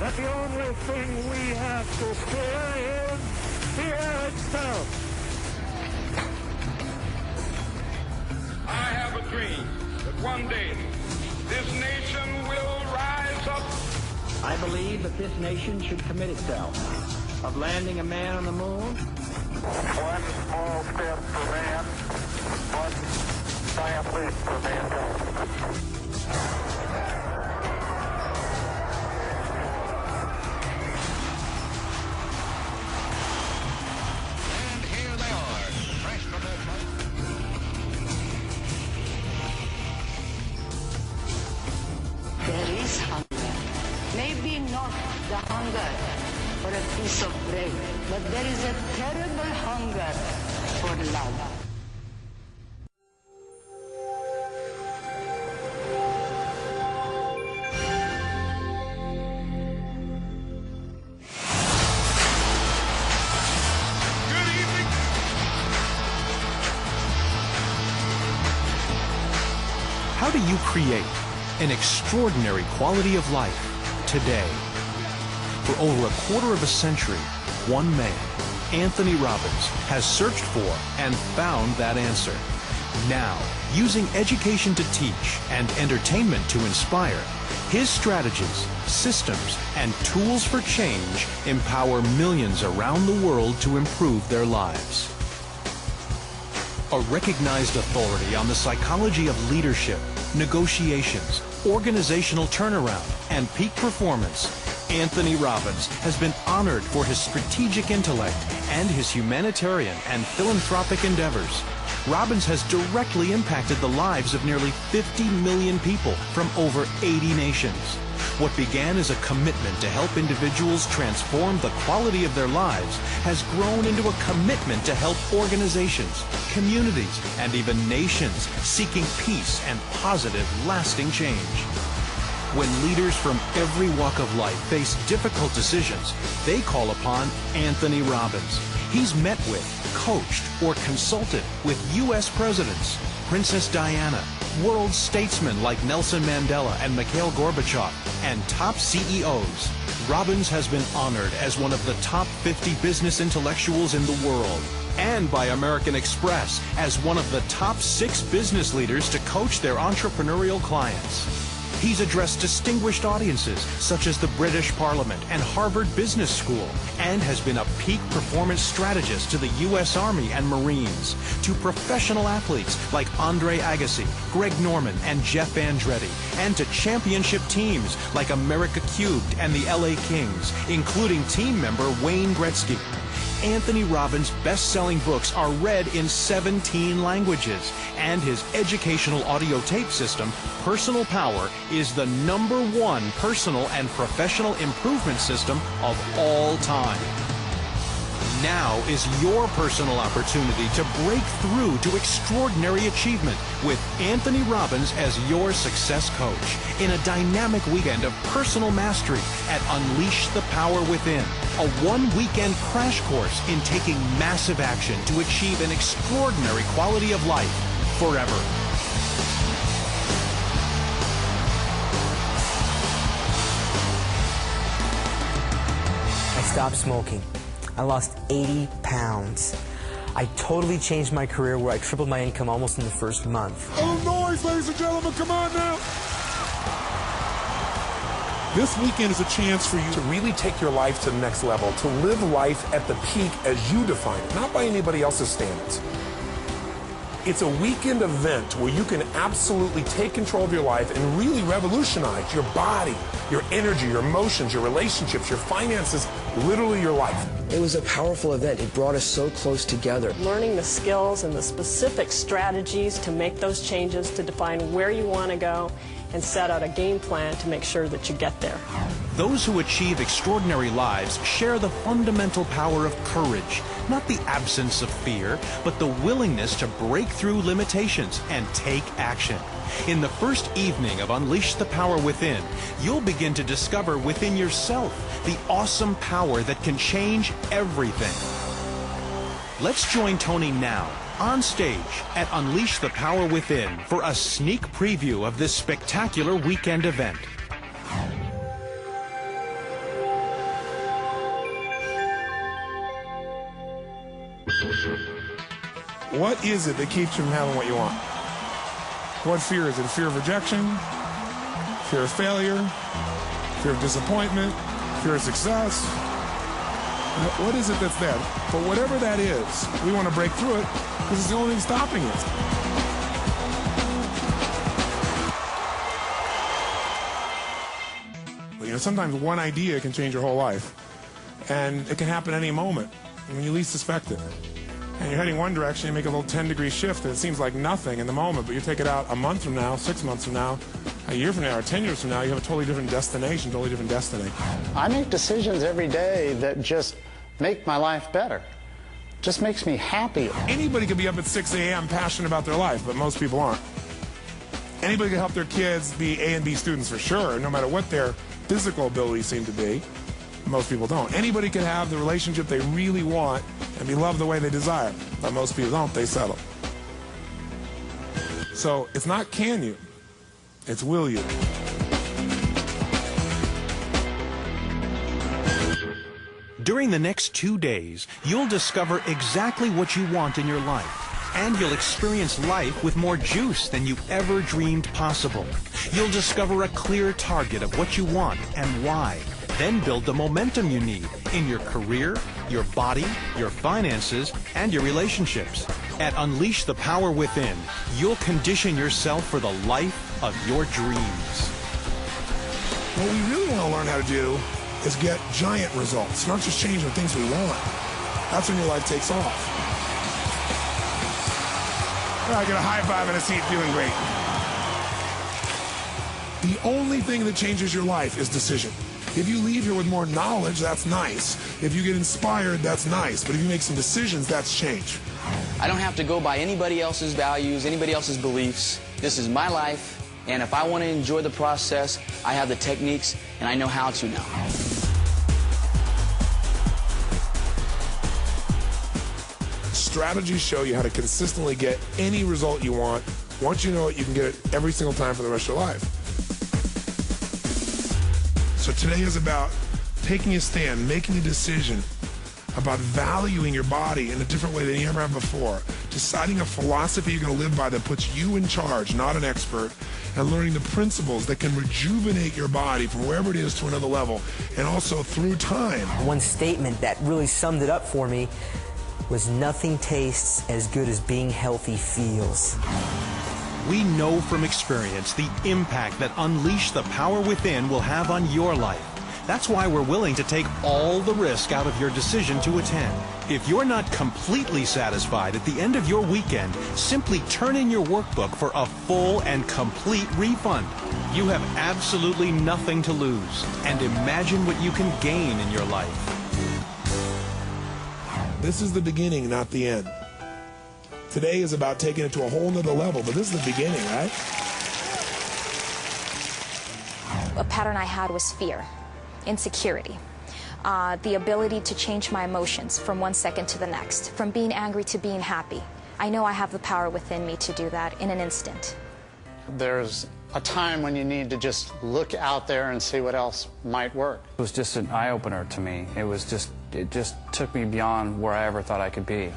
that the only thing we have to fear is fear itself. I have a dream that one day this nation will rise up. I believe that this nation should commit itself of landing a man on the moon. One small step for man, one giant leap for mankind. There is hunger. Maybe not the hunger for a piece of bread, but there is a terrible hunger for love. How do you create an extraordinary quality of life today? For over a quarter of a century, one man, Anthony Robbins, has searched for and found that answer. Now, using education to teach and entertainment to inspire, his strategies, systems, and tools for change empower millions around the world to improve their lives. A recognized authority on the psychology of leadership, negotiations, organizational turnaround, and peak performance, Anthony Robbins has been honored for his strategic intellect and his humanitarian and philanthropic endeavors. Robbins has directly impacted the lives of nearly 50 million people from over 80 nations. What began as a commitment to help individuals transform the quality of their lives has grown into a commitment to help organizations, communities, and even nations seeking peace and positive, lasting change. When leaders from every walk of life face difficult decisions, they call upon Anthony Robbins. He's met with, coached, or consulted with U.S. presidents, Princess Diana, world statesmen like Nelson Mandela and Mikhail Gorbachev, and top CEOs. Robbins has been honored as one of the top 50 business intellectuals in the world, and by American Express as one of the top 6 business leaders to coach their entrepreneurial clients. He's addressed distinguished audiences such as the British Parliament and Harvard Business School, and has been a peak performance strategist to the U.S. Army and Marines, to professional athletes like Andre Agassi, Greg Norman, and Jeff Andretti, and to championship teams like America Cubed and the LA Kings, including team member Wayne Gretzky. Anthony Robbins' best-selling books are read in 17 languages, and his educational audio tape system, Personal Power, is the #1 personal and professional improvement system of all time. Now is your personal opportunity to break through to extraordinary achievement with Anthony Robbins as your success coach in a dynamic weekend of personal mastery at Unleash the Power Within, a one-weekend crash course in taking massive action to achieve an extraordinary quality of life forever. I stopped smoking. I lost 80 pounds. I totally changed my career where I tripled my income almost in the first month. Oh, noise, ladies and gentlemen, come on now. This weekend is a chance for you to really take your life to the next level, to live life at the peak as you define it, not by anybody else's standards. It's a weekend event where you can absolutely take control of your life and really revolutionize your body, your energy, your emotions, your relationships, your finances, literally your life. It was a powerful event. It brought us so close together. Learning the skills and the specific strategies to make those changes, to define where you want to go, and set out a game plan to make sure that you get there. Those who achieve extraordinary lives share the fundamental power of courage, not the absence of fear, but the willingness to break through limitations and take action. In the first evening of Unleash the Power Within, you'll begin to discover within yourself the awesome power that can change everything. Let's join Tony now on stage at Unleash the Power Within for a sneak preview of this spectacular weekend event. What is it that keeps you from having what you want? What fear is it? Fear of rejection? Fear of failure? Fear of disappointment? Fear of success? What is it that's there? But whatever that is, we want to break through it because it's the only thing stopping us. You know, sometimes one idea can change your whole life, and it can happen any moment when you least suspect it. And you're heading one direction, you make a little 10-degree shift, and it seems like nothing in the moment, but you take it out a month from now, 6 months from now, a year from now, or 10 years from now, you have a totally different destination, totally different destiny. I make decisions every day that just make my life better. Just makes me happy. Anybody can be up at 6 a.m. passionate about their life, but most people aren't. Anybody can help their kids be A and B students for sure, no matter what their physical abilities seem to be. Most people don't. Anybody can have the relationship they really want and be loved the way they desire, but most people don't. They settle. So it's not can you, it's will you. During the next 2 days, you'll discover exactly what you want in your life, and you'll experience life with more juice than you ever dreamed possible. You'll discover a clear target of what you want and why, then build the momentum you need in your career, your body, your finances, and your relationships. At Unleash the Power Within, you'll condition yourself for the life of your dreams. What we really want to learn how to do is get giant results, not just change the things we want. That's when your life takes off. I get a high five and a seat feeling great. The only thing that changes your life is decision. If you leave here with more knowledge, that's nice. If you get inspired, that's nice. But if you make some decisions, that's change. I don't have to go by anybody else's values, anybody else's beliefs. This is my life, and if I want to enjoy the process, I have the techniques, and I know how to now. Strategies show you how to consistently get any result you want. Once you know it, you can get it every single time for the rest of your life. So today is about taking a stand, making a decision about valuing your body in a different way than you ever have before, deciding a philosophy you're going to live by that puts you in charge, not an expert, and learning the principles that can rejuvenate your body from wherever it is to another level, and also through time. One statement that really summed it up for me was, nothing tastes as good as being healthy feels. We know from experience the impact that Unleash the Power Within will have on your life. That's why we're willing to take all the risk out of your decision to attend. If you're not completely satisfied at the end of your weekend, simply turn in your workbook for a full and complete refund. You have absolutely nothing to lose, and imagine what you can gain in your life. This is the beginning, not the end. Today is about taking it to a whole nother level, but this is the beginning, right? A pattern I had was fear, insecurity, the ability to change my emotions from one second to the next, from being angry to being happy. I know I have the power within me to do that in an instant. There's a time when you need to just look out there and see what else might work. It was just an eye-opener to me. It just took me beyond where I ever thought I could be.